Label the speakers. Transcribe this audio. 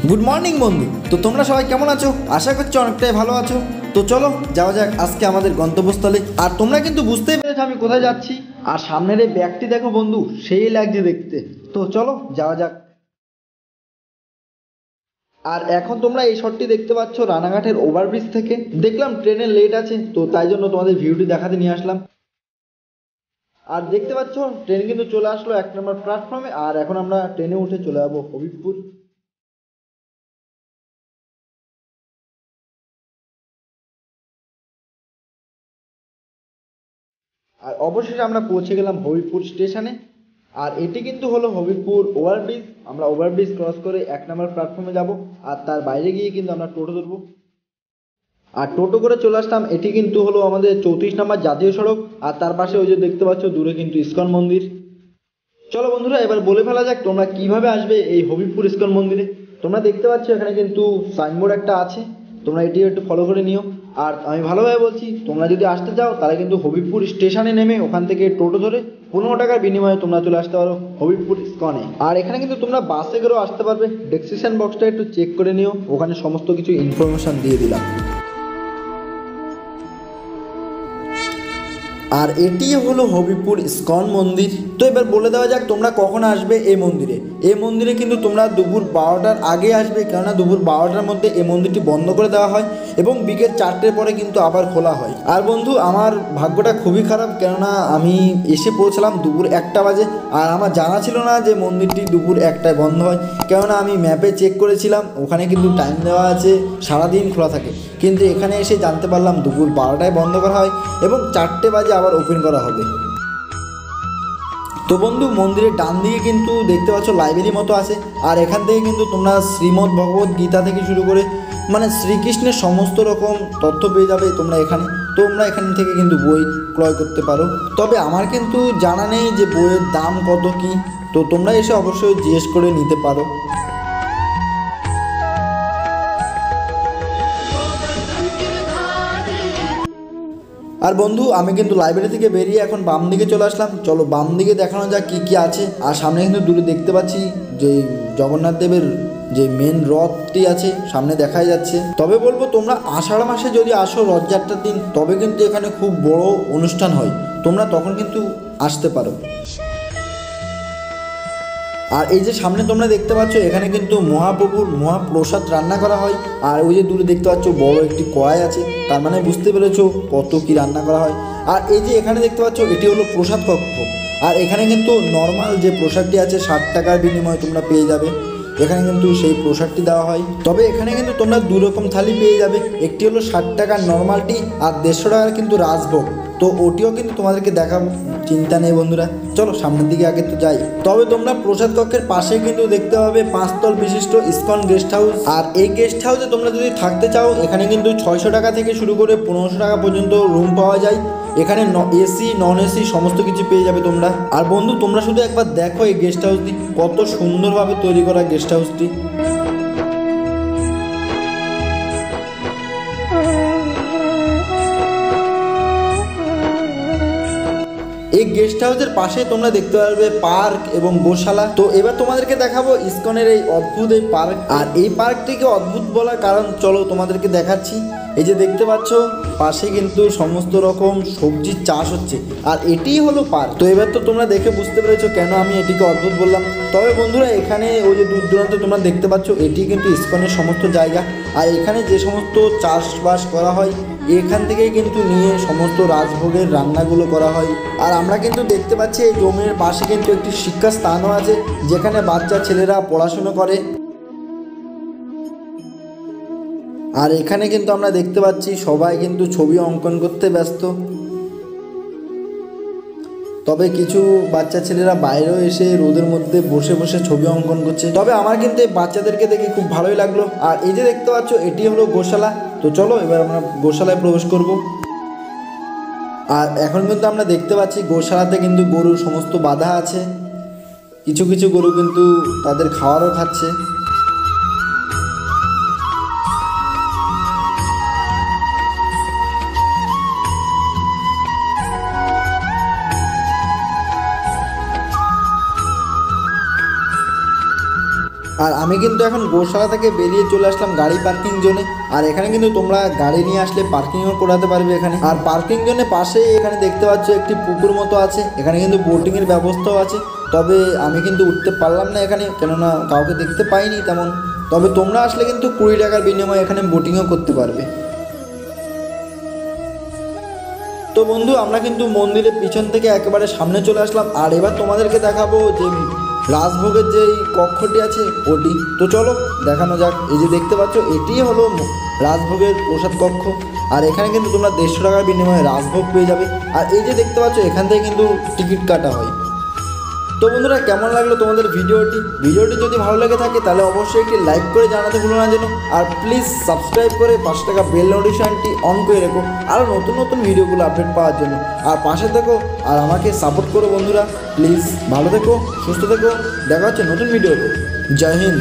Speaker 1: Good morning বন্ধু। তো তোমরা সবাই কেমন আছো? আশা করছি অনেকটাই ভালো আছো। তো চলো যাওয়া যাক আজকে আমাদের গন্তব্যস্থলে। আর তোমরা কিন্তু বুঝতেই পেরেছো আমি কোথায় যাচ্ছি। আর সামনের এই ব্যাগটি দেখো বন্ধু, সেই লাগছে দেখতে। তো চলো যাওয়া যাক। আর এখন তোমরা এই শটটি দেখতে পাচ্ছ রানাঘাটের ওভারব্রিজ থেকে। দেখলাম ট্রেনের লেট আছে, তো তাই জন্য তোমাদের ভিউটি দেখাতে নিয়ে আসলাম। আর দেখতে পাচ্ছ ট্রেন কিন্তু চলে আসলো 1 নম্বর প্ল্যাটফর্মে। আর এখন আমরা ট্রেনে উঠে চলে যাবো হবিবপুর। আর অবশেষে আমরা পৌঁছে গেলাম হবিবপুর স্টেশনে। আর এটি কিন্তু হলো হবিবপুর ওভারব্রিজ। আমরা ওভারব্রিজ ক্রস করে 1 নম্বর প্ল্যাটফর্মে যাব। আর তার বাইরে গিয়ে কিন্তু আমরা টোটো ধরবো। আর টোটো করে চলে আসলাম। এটি কিন্তু হলো আমাদের 34 নম্বর জাতীয় সড়ক। আর তার পাশে ওই যে দেখতে পাচ্ছ দূরে কিন্তু ইস্কন মন্দির। চলো বন্ধুরা এবার বলে ফেলা যাক তোমরা কিভাবে আসবে এই হবিবপুর ইস্কন মন্দিরে। তোমরা দেখতে পাচ্ছ এখানে কিন্তু সাইনবোর্ড একটা আছে, তোমরা এটি একটু ফলো করে নিও। আর আমি ভালোভাবে বলছি, তোমরা যদি আসতে চাও তাহলে কিন্তু হবিবপুর স্টেশনে নেমে ওখান থেকে টোটো ধরে 15 টাকার বিনিময়ে তোমরা চলে আসতে পারো হবিবপুর ইস্কনে। আর এখানে কিন্তু তোমরা বাসে করেও আসতে পারবে। ডেসক্রিপশন বক্সটা একটু চেক করে নিও, ওখানে সমস্ত কিছু ইনফরমেশন দিয়ে দিলাম। আর এটি হলো হবিবপুর ইস্কন মন্দির। তো এবার বলে দেওয়া যাক তোমরা কখন আসবে এই মন্দিরে। এই মন্দিরে কিন্তু তোমরা দুপুর 12টার আগে আসবে, কেননা দুপুর 12টার মধ্যে এই মন্দিরটি বন্ধ করে দেওয়া হয় এবং বিকেল 4টের পরে কিন্তু আবার খোলা হয়। আর বন্ধু আমার ভাগ্যটা খুবই খারাপ, কেননা আমি এসে পৌঁছলাম দুপুর 1টা বাজে। আর আমার জানা ছিল না যে মন্দিরটি দুপুর 1টায় বন্ধ হয়, কেননা আমি ম্যাপে চেক করেছিলাম, ওখানে কিন্তু টাইম দেওয়া আছে সারাদিন খোলা থাকে। কিন্তু এখানে এসে জানতে পারলাম দুপুর 12টায় বন্ধ করা হয় এবং 4টে বাজে আবার ওপেন করা হবে। তো বন্ধু মন্দিরের ডান দিকে কিন্তু দেখতে পাচ্ছ লাইব্রেরি মতো আছে। আর এখান থেকে কিন্তু তোমরা শ্রীমদ্ ভগবত গীতা থেকে শুরু করে মানে শ্রীকৃষ্ণের সমস্ত রকম তথ্য পেয়ে যাবে তোমরা এখানে। তোমরা এখান থেকে কিন্তু বই ক্রয় করতে পারো। তবে আমার কিন্তু জানা নেই যে বইয়ের দাম কত কী, তো তোমরা এসে অবশ্যই জিজ্ঞেস করে নিতে পারো। আর বন্ধু আমি কিন্তু লাইব্রেরি থেকে বেরিয়ে এখন বাম দিকে চলে আসলাম। চলো বাম দিকে দেখানো যাক কী কী আছে। আর সামনে কিন্তু দূরে দেখতে পাচ্ছি যে জগন্নাথ দেবের যে মেন রথটি আছে সামনে দেখাই যাচ্ছে। তবে বলবো তোমরা আষাঢ় মাসে যদি আসো রথযাত্রার দিন, তবে কিন্তু এখানে খুব বড় অনুষ্ঠান হয়, তোমরা তখন কিন্তু আসতে পারো। আর এই যে সামনে তোমরা দেখতে পাচ্ছ এখানে কিন্তু মহাপ্রভুর মহাপ্রসাদ রান্না করা হয়। আর ওই যে দূরে দেখতে পাচ্ছ বড় একটি কড়াই আছে, তার মানে বুঝতে পেরেছো কত কি রান্না করা হয়। আর এই যে এখানে দেখতে পাচ্ছ এটি হলো প্রসাদ কক্ষ। আর এখানে কিন্তু নর্মাল যে প্রসাদটি আছে 60 টাকার বিনিময়ে তোমরা পেয়ে যাবে। এখানে কিন্তু সেই প্রসাদটি দেওয়া হয়। তবে এখানে কিন্তু তোমরা 2 রকম থালি পেয়ে যাবে। একটি হলো 60 টাকার নর্মালটি, আর 150 টাকার কিন্তু রাজভোগ। তো ওটিও কিন্তু তোমাদেরকে দেখাবো, চিন্তা নেই বন্ধুরা। চলো সামনের দিকে আগে তো যাই। তবে তোমরা প্রসাদ কক্ষের পাশে কিন্তু দেখতে পাবে 5 তল বিশিষ্ট ইস্কন গেস্ট হাউস। আর এই গেস্ট হাউসে তোমরা যদি থাকতে চাও এখানে কিন্তু 600 টাকা থেকে শুরু করে 1500 টাকা পর্যন্ত রুম পাওয়া যায়। এখানে এসি নন এসি সমস্ত কিছু পেয়ে যাবে তোমরা। আর বন্ধু তোমরা শুধু একবার দেখো এই গেস্ট হাউসটি কত সুন্দরভাবে তৈরি করা গেস্ট হাউসটি। এই গেস্ট হাউসের পাশে তোমরা দেখতে পারবে পার্ক এবং গোশালা। তো এবার তোমাদেরকে দেখাবো ইস্কনের এই অদ্ভুত এই পার্ক। আর এই পার্কটিকে অদ্ভুত বলার কারণ চলো তোমাদেরকে দেখাচ্ছি। এই যে দেখতে পাচ্ছ পাশে কিন্তু সমস্ত রকম সবজির চাষ হচ্ছে, আর এটিই হলো পার্ক। তো এবার তো তোমরা দেখে বুঝতে পেরেছো কেন আমি এটিকে অদ্ভুত বললাম। তবে বন্ধুরা এখানে ওই যে দূর দূরান্তে তোমরা দেখতে পাচ্ছ এটি কিন্তু ইস্কনের সমস্ত জায়গা। আর এখানে যে সমস্ত চাষবাস করা হয় এখান থেকেই কিন্তু নিয়ে সমস্ত রাজভোগের রান্নাগুলো করা হয়। আর আমরা কিন্তু দেখতে পাচ্ছি এই জমির পাশে কিন্তু একটি শিক্ষা স্থানও আছে, যেখানে বাচ্চা ছেলেরা পড়াশুনো করে। আর এখানে কিন্তু আমরা দেখতে পাচ্ছি সবাই কিন্তু ছবি অঙ্কন করতে ব্যস্ত। তবে কিছু বাচ্চা ছেলেরা বাইরেও এসে রোদের মধ্যে বসে বসে ছবি অঙ্কন করছে। তবে আমার কিন্তু এই বাচ্চাদেরকে দেখে খুব ভালোই লাগলো। আর এই যে দেখতে পাচ্ছ এটি হলো গোশালা। তো চলো এবার আমরা গোশালায় প্রবেশ করব। আর এখন কিন্তু আমরা দেখতে পাচ্ছি গোশালাতে কিন্তু গরুর সমস্ত বাধা আছে। কিছু কিছু গরু কিন্তু তাদের খাওয়ারও খাচ্ছে। আর আর আমি কিন্তু এখন গোশালা থেকে বেরিয়ে চলে আসলাম গাড়ি পার্কিং জোনে। আর এখানে কিন্তু তোমরা গাড়ি নিয়ে আসলে পার্কিংও করাতে পারবে এখানে। আর পার্কিং জোনে পাশেই এখানে দেখতে পাচ্ছ একটি পুকুর মতো আছে, এখানে কিন্তু বোটিংয়ের ব্যবস্থাও আছে। তবে আমি কিন্তু উঠতে পারলাম না এখানে, কেননা কাউকে দেখতে পাইনি তেমন। তবে তোমরা আসলে কিন্তু 20 টাকার বিনিময়ে এখানে বোটিংও করতে পারবে। তো বন্ধু আমরা কিন্তু মন্দিরের পিছন থেকে একেবারে সামনে চলে আসলাম। আর এবার তোমাদেরকে দেখাবো যে রাজভোগের যেই কক্ষটি আছে ওটি। তো চলো দেখানো যাক। এই যে দেখতে পাচ্ছ এটি হলো রাজভোগের প্রসাদ কক্ষ। আর এখানে কিন্তু তোমরা 150 টাকার বিনিময়ে রাজভোগ পেয়ে যাবে। আর এই যে দেখতে পাচ্ছ এখান থেকে কিন্তু টিকিট কাটা হয়। তো বন্ধুরা কেমন লাগলো তোমাদের ভিডিওটি যদি ভালো লেগে থাকে তাহলে অবশ্যই একটি লাইক করে জানাতে ভুলো না যেন। আর প্লিজ সাবস্ক্রাইব করে পাশে থাকা বেল নোটিফিকেশনটি অন করে রেখো আরও নতুন নতুন ভিডিওগুলো আপডেট পাওয়ার জন্য। আর পাশে থেকো আর আমাকে সাপোর্ট করো বন্ধুরা। প্লিজ ভালো থেকো, সুস্থ থেকো, দেখা হচ্ছে নতুন ভিডিওতে। জয় হিন্দ।